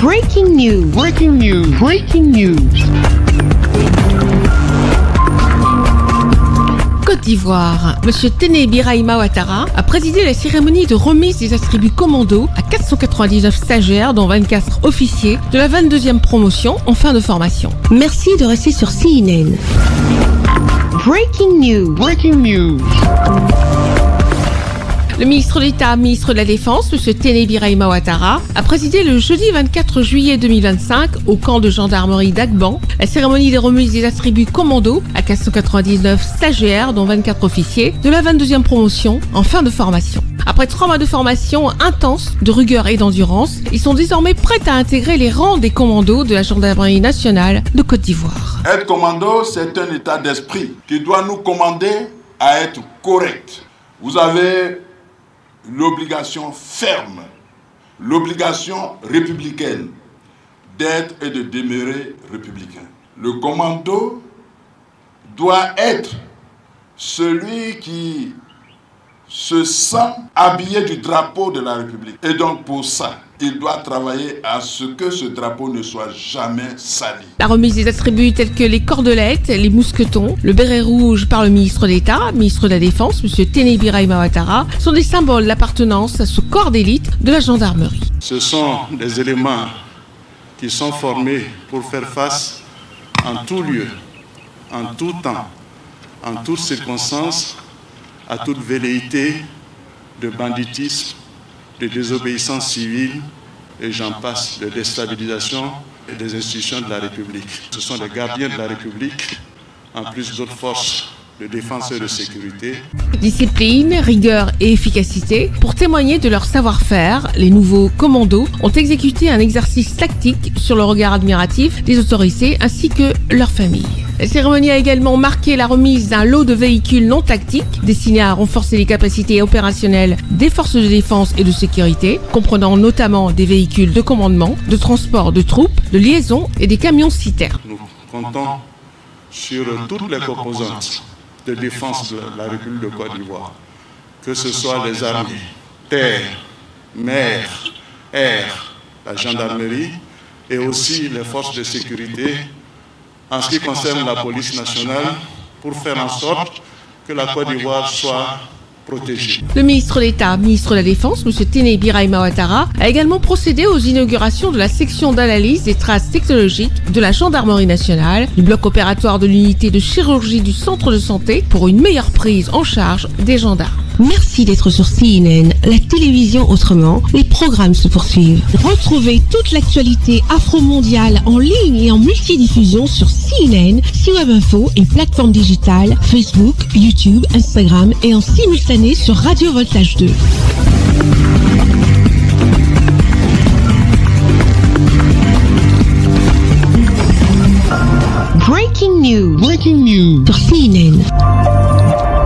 Breaking news. Breaking news. Breaking news. Côte d'Ivoire, M. Téné Birahima Ouattara a présidé la cérémonie de remise des attributs commando à 499 stagiaires, dont 24 officiers, de la 22e promotion en fin de formation. Merci de rester sur CNN. Breaking news. Breaking news. Le ministre d'État, ministre de la Défense, M. Téné Birahima Ouattara, a présidé le jeudi 24 juillet 2025 au camp de gendarmerie d'Agban la cérémonie des remises des attributs commando à 499 stagiaires, dont 24 officiers, de la 22e promotion en fin de formation. Après 3 mois de formation intense, de rigueur et d'endurance, ils sont désormais prêts à intégrer les rangs des commandos de la gendarmerie nationale de Côte d'Ivoire. Être commando, c'est un état d'esprit qui doit nous commander à être correct. Vous avez l'obligation ferme, l'obligation républicaine d'être et de demeurer républicain. Le commando doit être celui qui se sent habillé du drapeau de la République. Et donc pour ça, il doit travailler à ce que ce drapeau ne soit jamais sali. La remise des attributs tels que les cordelettes, les mousquetons, le béret rouge par le ministre d'État, ministre de la Défense, M. Téné Birahima Ouattara, sont des symboles d'appartenance à ce corps d'élite de la gendarmerie. Ce sont des éléments qui sont formés pour faire face en tout lieu, en tout temps, en toutes circonstances, à toute velléité de banditisme, de désobéissance civile, et j'en passe, de déstabilisation des institutions de la République. Ce sont des gardiens de la République, en plus d'autres forces de défense et de sécurité. Discipline, rigueur et efficacité. Pour témoigner de leur savoir-faire, les nouveaux commandos ont exécuté un exercice tactique sur le regard admiratif des autorités ainsi que leurs familles. La cérémonie a également marqué la remise d'un lot de véhicules non tactiques destinés à renforcer les capacités opérationnelles des forces de défense et de sécurité, comprenant notamment des véhicules de commandement, de transport de troupes, de liaison et des camions citernes. Nous comptons sur toutes les composantes de défense de la République de Côte d'Ivoire, que ce soit les armées, terre, mer, air, la gendarmerie et aussi les forces de sécurité en ce qui concerne la police nationale pour faire en sorte que la Côte d'Ivoire soit protégée. Le ministre d'État, ministre de la Défense, M. Téné Birahima Ouattara, a également procédé aux inaugurations de la section d'analyse des traces technologiques de la gendarmerie nationale, du bloc opératoire de l'unité de chirurgie du centre de santé pour une meilleure prise en charge des gendarmes. Merci d'être sur CNN, la télévision autrement. Les programmes se poursuivent. Retrouvez toute l'actualité afro-mondiale en ligne et en multidiffusion sur CNN, C-Web Info et plateformes digitales, Facebook, YouTube, Instagram et en simultané sur Radio Voltage 2. Breaking news. Breaking news sur CNN.